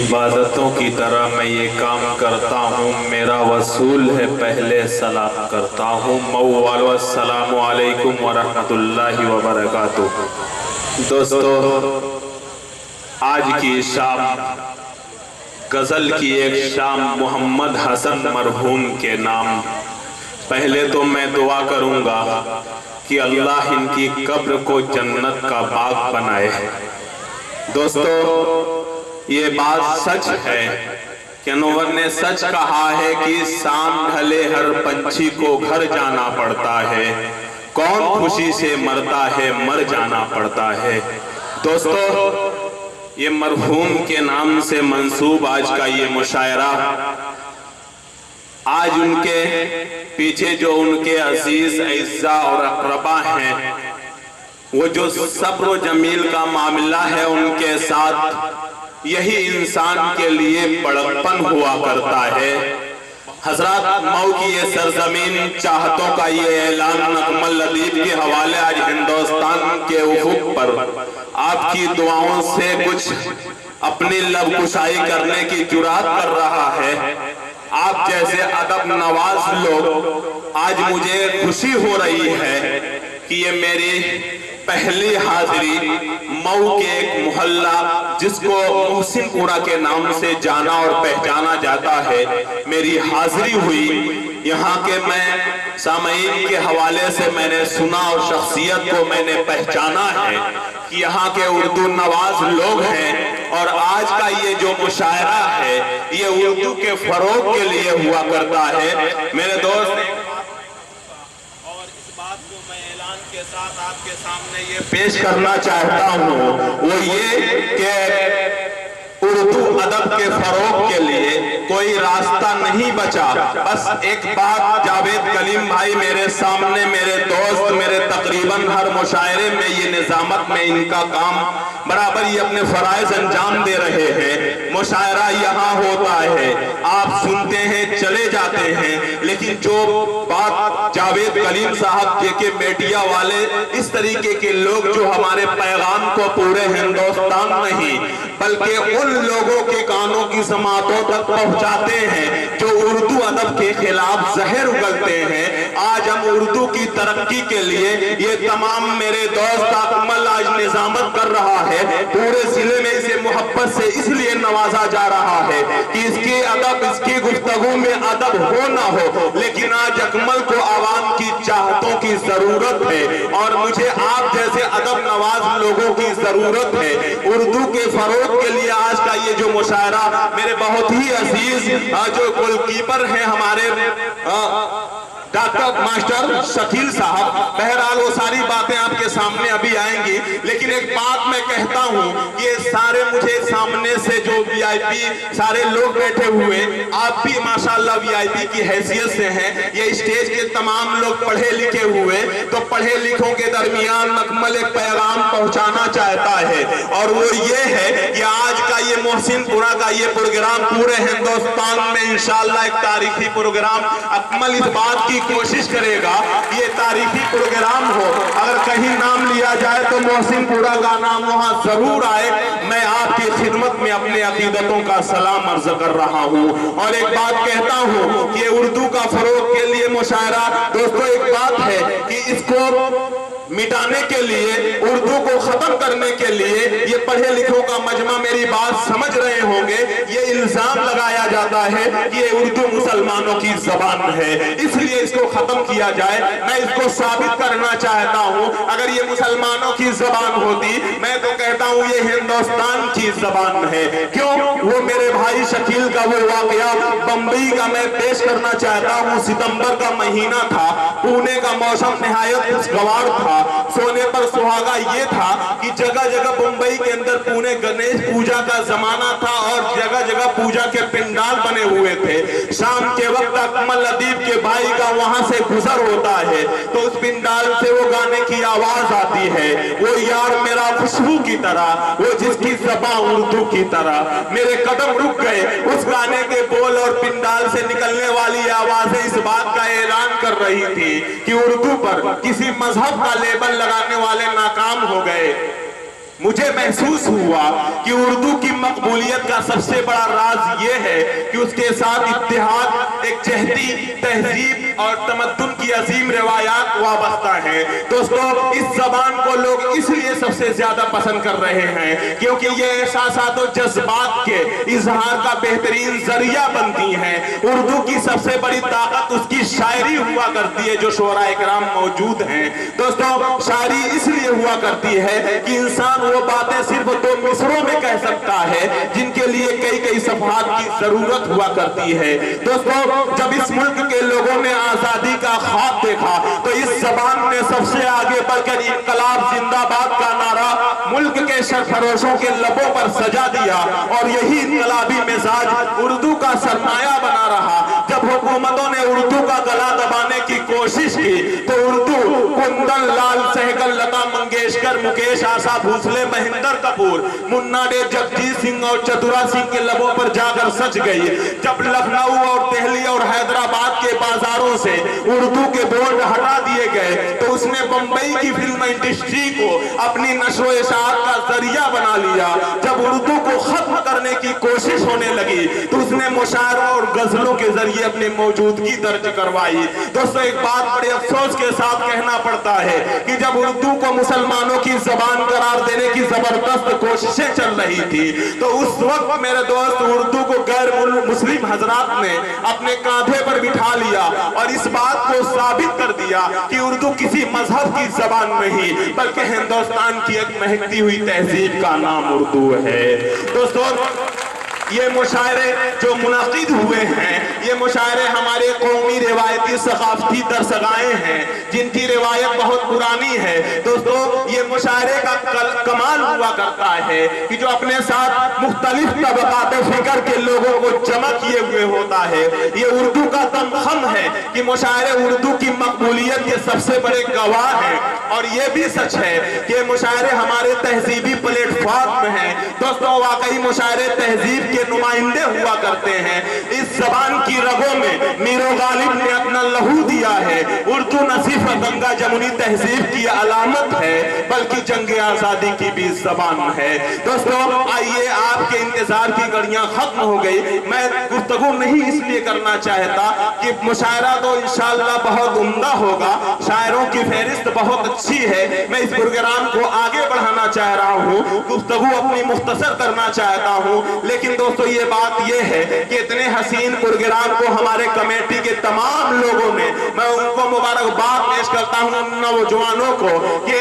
عبادتوں کی طرح میں یہ کام کرتا ہوں، میرا وصول ہے پہلے سلام کرتا ہوں۔ موالو السلام علیکم ورحمت اللہ وبرکاتہ۔ دوستو، آج کی شام غزل کی ایک شام محمد حسن مرحوم کے نام۔ پہلے تو میں دعا کروں گا کہ اللہ ان کی قبر کو جنت کا باغ بنائے۔ دوستو، یہ بات سچ ہے کہ نور نے سچ کہا ہے کہ سام ڈھلے ہر پنچھی کو گھر جانا پڑتا ہے، کون خوشی سے مرتا ہے مر جانا پڑتا ہے۔ دوستو، یہ مرحوم کے نام سے منسوب آج کا یہ مشاعرہ، آج ان کے پیچھے جو ان کے عزیز اعزاء اور اقربا ہیں، وہ جو صبر و جمیل کا معاملہ ہے ان کے ساتھ، یہی انسان کے لیے بڑکپن ہوا کرتا ہے۔ حضرات، مئو کی یہ سرزمین چاہتوں کا یہ اعلان نغمہ الادیب کے حوالے آج ہندوستان کے افق پر آپ کی دعاؤں سے کچھ اپنی لب کشائی کرنے کی جرات کر رہا ہے۔ آپ جیسے ادب نواز لوگ، آج مجھے خوشی ہو رہی ہے کہ یہ میری پہلی حاضری مئو کے ایک محلہ جس کو محسن پورہ کے نام سے جانا اور پہچانا جاتا ہے، میری حاضری ہوئی۔ یہاں کے میں سامعین کے حوالے سے میں نے سنا اور شخصیت کو میں نے پہچانا ہے کہ یہاں کے اردو نواز لوگ ہیں، اور آج کا یہ جو مشاعرہ ہے یہ اردو کے فروغ کے لیے ہوا کرتا ہے۔ میرے دوست، کے ساتھ آپ کے سامنے یہ پیش کرنا چاہتا ہوں، وہ یہ کہ اردو ادب کے فروغ کے لیے کوئی راستہ نہیں بچا۔ بس ایک بات جاوید کلیم بھائی میرے سامنے، میرے دوست، میرے تقریباً ہر مشاعرے میں یہ نظامت میں ان کا کام برابر یہ اپنے فرائض انجام دے رہے ہیں۔ مشاعرہ یہاں ہوتا ہے، آپ سنتے ہیں چلے جاتے ہیں، لیکن جو بات جاوید کلیم صاحب کے میڈیا والے، اس طریقے کے لوگ جو ہمارے پیغام کو پورے ہندوستان نہیں بلکہ ان لوگوں کے کانوں کی سماعتوں تک پہنچاتے ہیں جو اردو ادب کے خلاف زہر اگلتے ہیں، آج ہم اردو کی ترقی کے لیے یہ تمام میرے دوست اکمل آج نظامت کر رہا ہے۔ پورے ضلع میں اسے محبت سے اس لیے نوازا جا رہا ہے کہ اس کی ادب، اس کی گفتگو میں ادب ہو نہ ہو، لیکن آج اکمل کو عوام کی چاہتوں کی ضرورت ہے، اور مجھے آپ جیسے ادب نواز لوگوں کی ضرورت ہے۔ اردو کے فروغ کے لیے آج کا یہ جو مشاعرہ، میرے بہت ہی عزیز جو گول کیپر ہیں ہمارے ڈاکٹر ماسٹر شکیل صاحب، بہرحال وہ ساری باتیں آپ کے سامنے ابھی آئیں گی، لیکن ایک بات میں کہتا ہوں، یہ سارے مجھے سامنے سے جو وی آئی پی سارے لوگ بیٹھے ہوئے، آپ بھی ماشاءاللہ وی آئی پی کی حیثیت سے ہیں، یہ اسٹیج کے تمام لوگ پڑھے لکھے ہوئے، تو پڑھے لکھوں کے درمیان اکمل ایک پیغام پہنچانا چاہتا ہے، اور وہ یہ ہے کہ آج کا یہ محسن پورہ کا یہ پروگرام پورے ہندوستان میں انشاءاللہ ایک تاریخی پروگرام، اکمل اس بات کی کوشش کرے گا یہ تاریخی پروگرام ہو، اگر کہیں نام لیا جائے تو محسن پورہ کا نام وہاں ضرور آئے۔ میں آپ کی خدمت میں اپنے عقیدتوں کا سلام عرض کر رہا ہوں، اور ایک بات کہتا ہوں کہ اردو کا فروغ کے لیے مشاعرہ، دوستو ایک بات ہے کہ اس کو مٹانے کے لیے، اردو کو ختم کرنے کے لیے یہ پڑھے لکھوں کا مجمع میری بات سمجھ رہے ہوں گے، یہ الزام لگایا جاتا ہے کہ یہ اردو مسلمانوں کی زبان ہے، اس لیے اس کو ختم کیا جائے۔ میں اس کو ثابت کرنا چاہتا ہوں، اگر یہ مسلمانوں کی زبان ہوتی، میں تو کہتا ہوں یہ ہندوستان کی زبان ہے۔ کیوں؟ وہ میرے بھائی شکیل کا وہ واقعہ بمبئی کا میں پیش کرنا چاہتا ہوں۔ ستمبر کا مہینہ تھا، پونے کا موسم نہایت خوشگوار تھا، سونے پر سہاگا یہ تھا کہ جگہ جگہ بمبئی کے اندر پونے گنیش پوجا کا زمانہ تھا، اور جگہ جگہ پوجا کے پنڈال بنے ہوئے تھے۔ شام کے وقت اکمل ادیب کے بھائی کا وہاں سے گزر ہوتا ہے تو اس پنڈال سے وہ گانے کی آواز آتی ہے، وہ یار میرا خوشبو کی طرح، وہ جس کی زبان اردو کی طرح۔ میرے قدم رک گئے، اس گانے کے بول اور پنڈال سے نکلنے والی آوازیں اس بات کا اعلان کر رہی تھی کہ اردو پر کسی مذہب کا لیبل لگانے والے ناکام ہو گئے۔ मुझे महसूस हुआ कि उर्दू की मकबूलियत का सबसे बड़ा राज ये है कि उसके साथ इत्तेहाद, एक चहती तहजीब और तमद्दुन की अजीम रिवायात वाबस्ता है। दोस्तों, इस ज़बान को लोग इसलिए सबसे ज्यादा पसंद कर रहे हैं क्योंकि ये एहसासात और जज्बात के इजहार का बेहतरीन जरिया बनती है। उर्दू की सबसे बड़ी ताकत उसकी शायरी हुआ करती है जो शोराए किराम मौजूद हैं। दोस्तों, शायरी इसलिए हुआ करती है कि इंसान वो बातें सिर्फ दो मिसरों में कह सकता है जिनके लिए कई कई सफहात की जरूरत हुआ करती है। दोस्तों, जब इस मुल्क के लोगों ने आजादी का ख्वाब देखा तो इस जबान ने सबसे आगे बढ़कर इनकलाब जिंदाबाद का नारा मुल्क के सरफरोशों के लबों पर सजा दिया और यही इनकलाबी मिजाज उर्दू का सरमाया बना रहा। जब हुकूमतों ने उर्दू का गला दबाने की कोशिश की तो उर्दू कुंदन लाल सहगल, लता मंगेशकर, मुकेश आशा भोसले, महेंद्र कपूर, मुन्ना डे, जगजीत सिंह और चतुरा सिंह के लबों पर जाकर सच गई। जब लखनऊ और दिल्ली और हैदराबाद के बाजारों से उर्दू के बोर्ड हटा दिए गए तो उसने बंबई की फिल्म इंडस्ट्री को अपनी नशो इशाअत का जरिया बना लिया। जब उर्दू को खत्म करने की कोशिश होने लगी तो उसने मुशायरों और गजलों के जरिए अपनी मौजूदगी दर्ज करवाई। दोस्तों, एक बात बड़े अफसोस के साथ कहना पड़ता है कि जब उर्दू को मुसलमानों की जबान करार देने की जबरदस्त कोशिशें चल रही थी तो उस वक्त मेरे दोस्त उर्दू को गैर मुस्लिम हजरात ने अपने कांधे पर बिठा लिया और इस बात को साबित कर दिया कि उर्दू किसी मजहब की जबान नहीं बल्कि हिंदुस्तान की एक महकती हुई तहजीब का नाम उर्दू है। दोस्तों, ये मुशायरे जो मुनाकिद हुए हैं, ये मुशायरे हमारे कौमी रिवायती सकाफती दरसगाहें हैं जिनकी रिवायत बहुत पुरानी है। दोस्तों, ये मुशायरे का कमाल हुआ करता है कि जो अपने साथ मुख्तलिफ तबकात फिक्र के लोगों को जमा किए हुए होता है। ये उर्दू का दमखम है कि मुशायरे उर्दू की मकबूलियत के सबसे बड़े गवाह हैं और ये भी सच है कि मुशायरे हमारे तहजीबी प्लेटफॉर्म में हैं। दोस्तों, वाकई मुशायरे तहजीब नुमाइंदे हुआ करते हैं। इस जबान की रगों में मीरो गालिब ने अपना लहू दिया है। उर्दू न सिर्फ गंगा जमुनी तहजीब की अलामत है बल्कि जंग आजादी की भी जबान है। दोस्तों, आइए, आपके इंतजार की घड़ियां खत्म हो गई। मैं गुफ्तगू नहीं इसलिए करना चाहता कि मुशायरा तो इंशाअल्लाह बहुत उम्दा होगा, शायरों की फहरिस्त बहुत अच्छी है। मैं इस प्रोग्राम को आगे बढ़ाना चाह रहा हूँ, गुफ्तगू अपनी मुख्तसर करना चाहता हूँ। लेकिन दोस्तों, ये बात ये है कि इतने हसीन प्रोग्राम को हमारे कमेटी के तमाम लोगों ने, मैं उनको मुबारकबाद पेश करता हूं उन नौजवानों को कि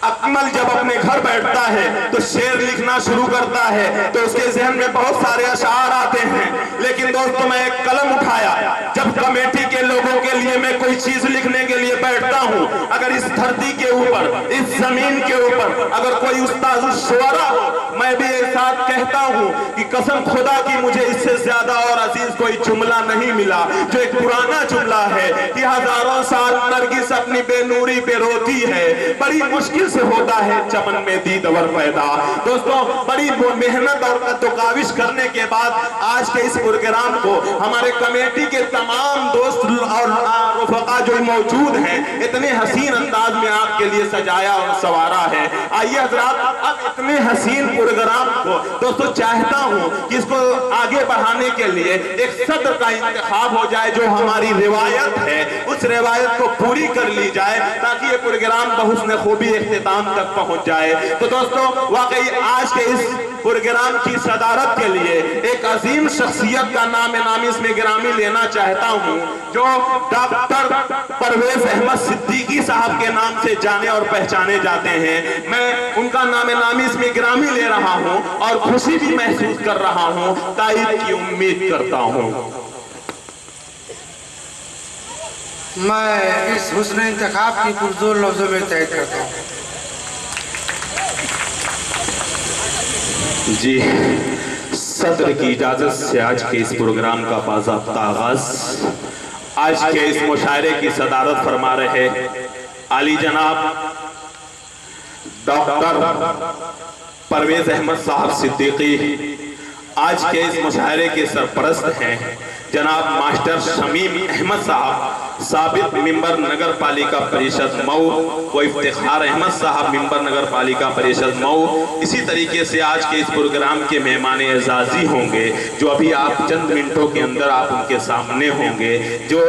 अकमल जब अपने घर बैठता है तो शेर लिखना शुरू करता है तो उसके जहन में बहुत सारे अशार आते हैं। लेकिन दोस्तों, मैं एक कलम उठाया, जब कमेटी के लोगों के लिए मैं कोई चीज लिखने के लिए बैठता हूं, अगर इस धरती के ऊपर, इस जमीन के ऊपर अगर कोई उस्ताद शुअरा हो, मैं भी एक साथ कहता हूं कि कसम खुदा की मुझे इससे ज्यादा और अजीज कोई जुमला नहीं मिला, जो एक पुराना जुमला है कि हजारों साल नरगिस अपनी बेनूरी पे रोती है, बड़ी मुश्किल से होता है चमन में दीदवर पैदा। दोस्तों, बड़ी मेहनत और कद्दोकाविश करने के बाद आज के इस प्रोग्राम को हमारे कमेटी के तमाम दोस्त और रुफका जो मौजूद हैं इतने हसीन अंदाज में आपके लिए सजाया और संवारा है। आइए हजरात, अब इतने हसीन प्रोग्राम को दोस्तों चाहता हूं कि इसको आगे बढ़ाने के लिए एक सदर का इंतखाब हो जाए जो हमारी रिवायत है, उस रिवायत को पूरी कर ली जाए ताकि ये प्रोग्राम बहुस्न खूबी इख्तिताम तक पहुंच जाए। तो दोस्तों, वाकई आज के इस प्रोग्राम की सदारत के लिए एक अजीम शख्सियत का नामी इसमें गिरामी लेना चाहता हूं जो डॉक्टर परवेज अहमद सिद्दीकी साहब के नाम से जाने और पहचाने जाते हैं। मैं उनका नामी इसमें गिरामी ले रहा हूं और खुशी भी महसूस कर रहा हूं, तारीफ की उम्मीद करता हूं। मैं इस हुस्न इंतखाब की पुरजोर लफ्जों में तय करता हूँ। जी, सदर की इजाजत से आज के इस प्रोग्राम का बाज़ाब्ता आगाज आज के इस मुशायरे की सदारत फरमा रहे आली जनाब डॉक्टर परवेज अहमद साहब सिद्दीकी आज के इस मुशायरे के सरपरस्त हैं। जनाब मास्टर शमीम अहमद साहब साबित मेंबर नगर पालिका परिषद मऊ व इफ्तिखार अहमद साहब मेंबर नगर पालिका परिषद मऊ। इसी तरीके से आज के इस प्रोग्राम के मेहमान एजाजी होंगे जो अभी आप चंद मिनटों के अंदर आप उनके सामने होंगे, जो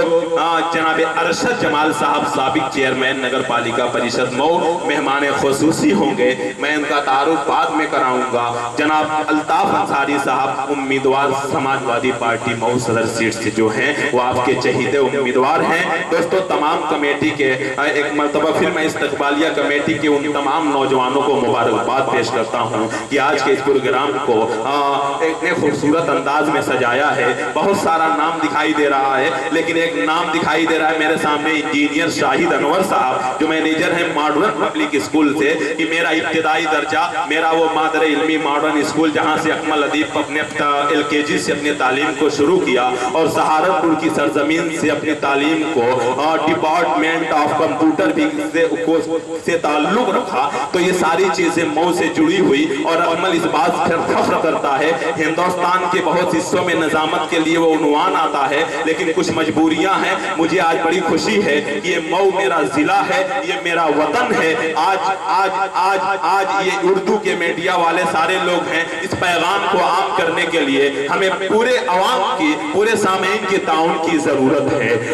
जनाब अरशद जमाल साहब साबिक चेयरमैन नगर पालिका परिषद मऊ मेहमान खुसूसी होंगे। मैं इनका तारुफ बाद में कराऊंगा। जनाब अल्ताफ अंसारी साहब उम्मीदवार समाजवादी पार्टी मऊ सदर सीट से जो हैं वो आपके चहीते उम्मीदवार हैं। दोस्तों तमाम कमेटी के एक मरतबा फिर मैं इस्तकबालिया कमेटी के उन तमाम नौजवानों को मुबारकबाद पेश करता हूं कि आज के इस प्रोग्राम को इतने खूबसूरत अंदाज में सजाया है। बहुत सारा नाम दिखाई दे रहा है, लेकिन एक नाम दिखाई दे रहा है मेरे सामने, इंजीनियर शाहिद अनवर साहब जो मैनेजर हैं मॉडर्न पब्लिक स्कूल से, कि मेरा इब्तिदाई दर्जा मेरा वो मादर इल्मी मॉडर्न स्कूल जहां से अकमल अदीब अपने LKG से अपनी तालीम को शुरू किया और सहारनपुर की सरजमीन से अपनी तालीम को डिपार्टमेंट ऑफ कंप्यूटर भी से ताल्लुक रखा। तो ये सारी चीजें मऊ से जुड़ी हुई और अकमल इस बात पर फख्र करता है हिंदुस्तान के बहुत हिस्सों में निजामत के लिए वो उन्वान आता है, लेकिन कुछ मजबूरियां हैं। मुझे आज बड़ी खुशी है कि ये मऊ मेरा जिला है, ये मेरा वतन है। आज आज आज आज ये उर्दू के मीडिया वाले सारे लोग हैं, इस पैगाम को आम करने के लिए हमें पूरे अवाम की, पूरे सामीन की ताउन की जरूरत है।